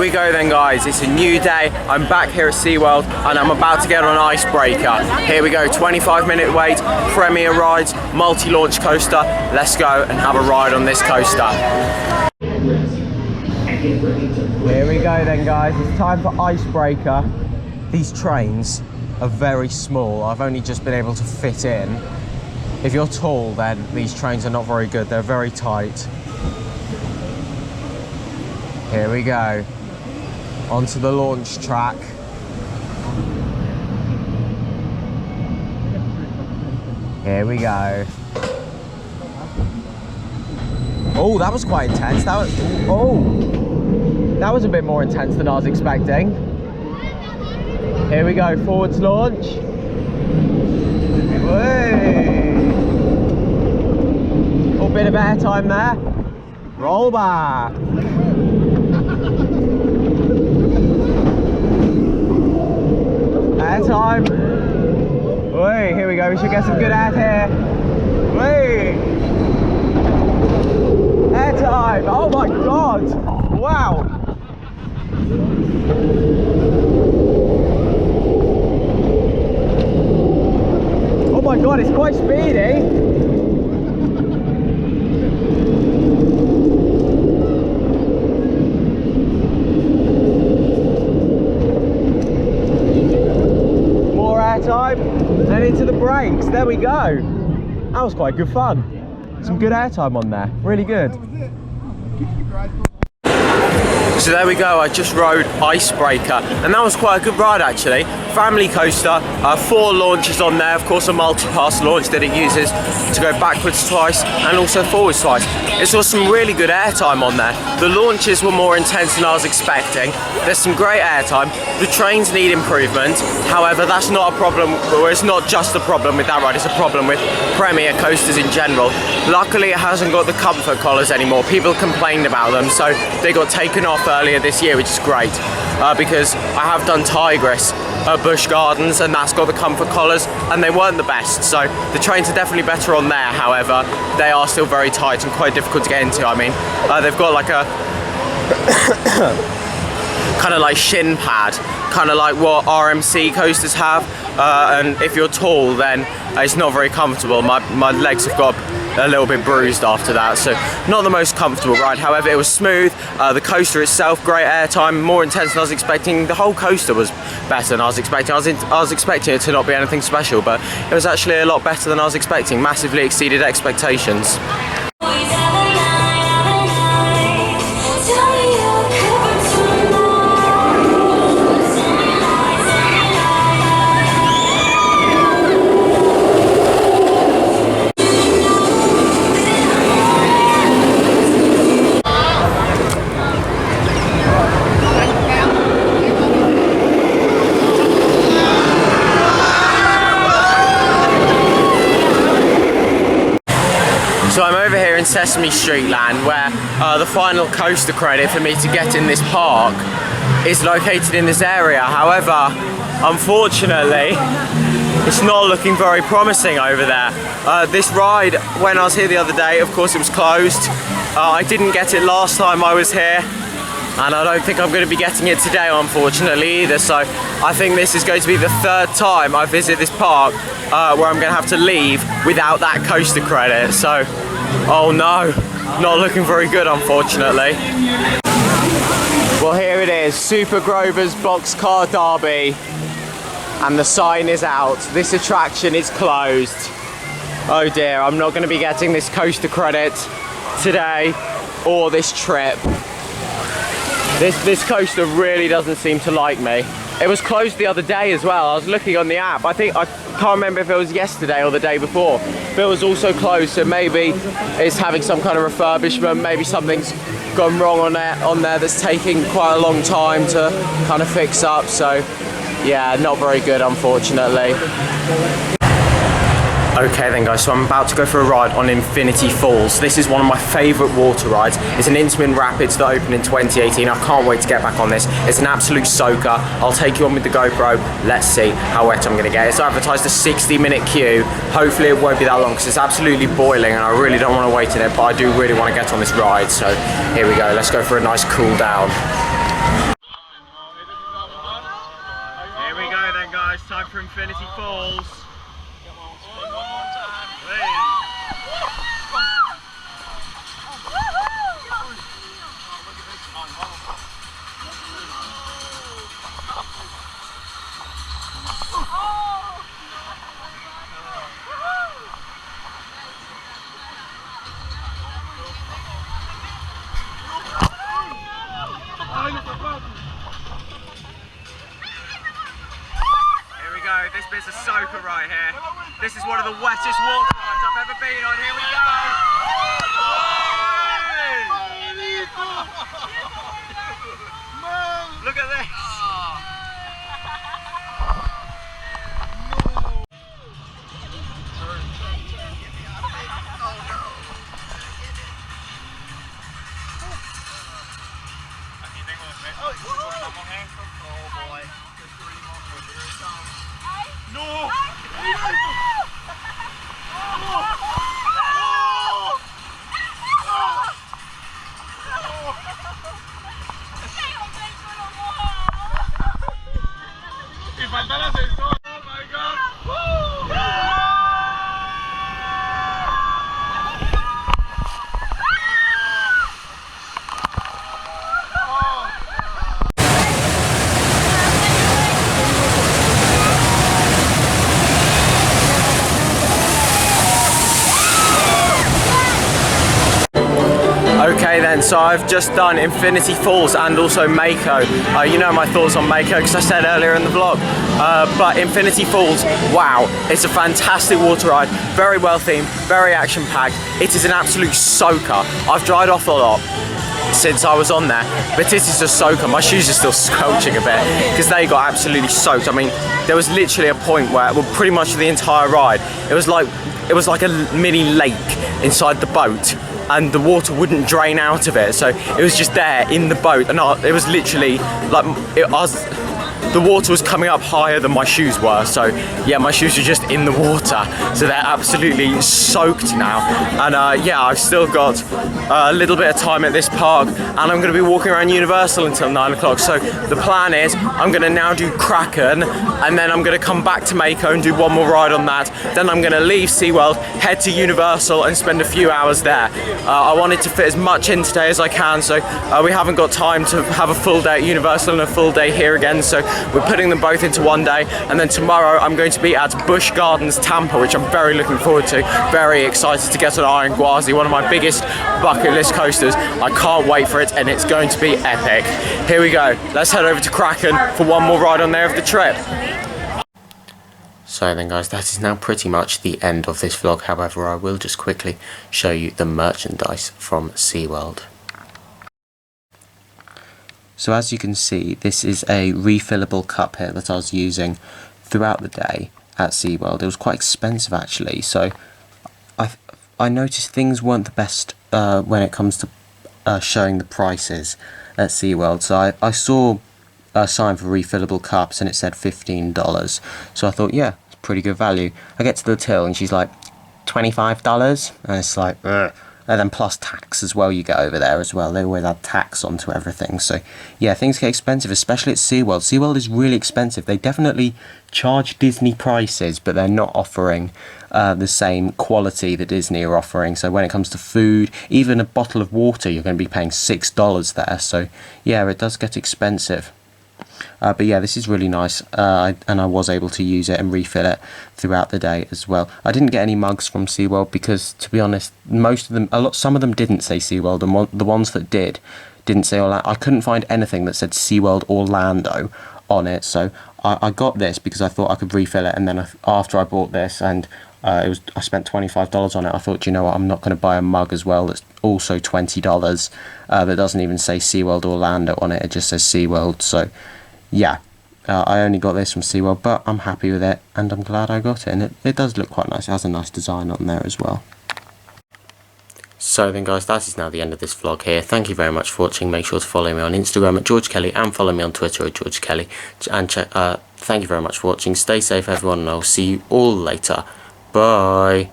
we go then, guys. It's a new day. I'm back here at SeaWorld and I'm about to get on Icebreaker. Here we go, 25-minute wait, premier rides, multi-launch coaster. Let's go and have a ride on this coaster. Here we go then, guys. It's time for Icebreaker. These trains are very small. I've only just been able to fit in. If you're tall, then these trains are not very good. They're very tight. Here we go, onto the launch track. Here we go. Oh, that was quite intense. That was a bit more intense than I was expecting. Here we go, forwards launch. Whey. A bit of airtime there. Roll back. Airtime. Wait, here we go. We should get some good air here. Wait. Airtime. Oh my god. Wow. Oh my god, it's quite speedy. Time and into the brakes. There we go. That was quite good fun. Some good airtime on there. Really good. So there we go, I just rode Icebreaker and that was quite a good ride actually. Family coaster, 4 launches on there, of course a multi-pass launch that it uses to go backwards twice and also forwards twice. It saw some really good airtime on there. The launches were more intense than I was expecting. There's some great airtime. The trains need improvement, however that's not a problem, or it's not just a problem with that ride, it's a problem with Premier coasters in general. Luckily it hasn't got the comfort collars anymore. People complained about them, so they got taken off earlier this year, which is great, because I have done Tigris at Busch Gardens and that's got the comfort collars and they weren't the best, so the trains are definitely better on there. However, they are still very tight and quite difficult to get into. I mean, they've got like a kind of like shin pad, kind of like what RMC coasters have, and if you're tall then it's not very comfortable. My legs have got a little bit bruised after that, so not the most comfortable ride. However, it was smooth. The coaster itself, great airtime, more intense than I was expecting. The whole coaster was better than I was expecting. I was expecting it to not be anything special, but it was actually a lot better than I was expecting. Massively exceeded expectations. So I'm over here in Sesame Street Land, where the final coaster credit for me to get in this park is located in this area. However, unfortunately, it's not looking very promising over there. This ride, when I was here the other day, of course it was closed. I didn't get it last time I was here, and I don't think I'm going to be getting it today, unfortunately, either. So I think this is going to be the 3rd time I visit this park where I'm going to have to leave without that coaster credit. So, oh no, not looking very good, unfortunately. Well, here it is, Super Grover's Boxcar Derby, and the sign is out. This attraction is closed. Oh dear, I'm not going to be getting this coaster credit today or this trip. This coaster really doesn't seem to like me. It was closed the other day as well. I was looking on the app. I can't remember if it was yesterday or the day before, but it was also closed, so maybe it's having some kind of refurbishment, maybe something's gone wrong on there that's taking quite a long time to kind of fix up. So yeah, not very good, unfortunately. Okay then guys, so I'm about to go for a ride on Infinity Falls. This is one of my favourite water rides. It's an Intamin Rapids that opened in 2018. I can't wait to get back on this. It's an absolute soaker. I'll take you on with the GoPro. Let's see how wet I'm going to get. It's advertised a 60-minute queue. Hopefully it won't be that long because it's absolutely boiling and I really don't want to wait in it, but I do really want to get on this ride. So here we go. Let's go for a nice cool down. time for Infinity Falls. This bit's a soaker right here. This is one of the wettest water rides I've ever been on. Here we go! Look at this! No! Y falta el ascensor. Oh my god. Okay then, so I've just done Infinity Falls and also Mako. You know my thoughts on Mako because I said earlier in the vlog. But Infinity Falls, wow, it's a fantastic water ride, very well themed, very action packed. It is an absolute soaker. I've dried off a lot since I was on there, but it is a soaker. My shoes are still squelching a bit because they got absolutely soaked. I mean, there was literally a point where, well, pretty much the entire ride, it was like a mini lake inside the boat, and the water wouldn't drain out of it, so it was just there in the boat, and it was literally like the water was coming up higher than my shoes were, so yeah, my shoes are just in the water, so they're absolutely soaked now. And yeah, I've still got a little bit of time at this park, and I'm going to be walking around Universal until 9 o'clock. So the plan is I'm going to now do Kraken, and then I'm going to come back to Mako and do one more ride on that. Then I'm going to leave SeaWorld, head to Universal and spend a few hours there. I wanted to fit as much in today as I can, so we haven't got time to have a full day at Universal and a full day here again, so we're putting them both into one day. And then tomorrow I'm going to be at Busch Gardens Tampa, which I'm very looking forward to. Very excited to get on Iron Gwazi, one of my biggest bucket list coasters. I can't wait for it, and it's going to be epic. Here we go, let's head over to Kraken for one more ride on there of the trip. So then guys, that is now pretty much the end of this vlog. However, I will just quickly show you the merchandise from SeaWorld. So as you can see, this is a refillable cup here that I was using throughout the day at SeaWorld. It was quite expensive actually, so I noticed things weren't the best when it comes to showing the prices at SeaWorld. So I saw a sign for refillable cups and it said $15. So I thought, yeah, it's pretty good value. I get to the till and she's like, $25? And it's like, ugh. And then plus tax as well you get over there as well. They always add tax onto everything. So yeah, things get expensive, especially at SeaWorld. SeaWorld is really expensive. They definitely charge Disney prices, but they're not offering the same quality that Disney are offering. So when it comes to food, even a bottle of water, you're going to be paying $6 there. So yeah, it does get expensive. But yeah, this is really nice, and I was able to use it and refill it throughout the day as well. I didn't get any mugs from SeaWorld because, to be honest, most of them, some of them didn't say SeaWorld, and the ones that didn't say Orlando. I couldn't find anything that said SeaWorld Orlando on it, so I got this because I thought I could refill it, and then after I bought this and I spent $25 on it, I thought, you know what, I'm not going to buy a mug as well that's also $20 that doesn't even say SeaWorld Orlando on it. It just says SeaWorld. So yeah, I only got this from SeaWorld, but I'm happy with it, and I'm glad I got it, and it does look quite nice. It has a nice design on there as well. So then guys, that is now the end of this vlog here. Thank you very much for watching. Make sure to follow me on Instagram at George Kelly, and follow me on Twitter at George Kelly. And thank you very much for watching. Stay safe everyone, and I'll see you all later. Bye.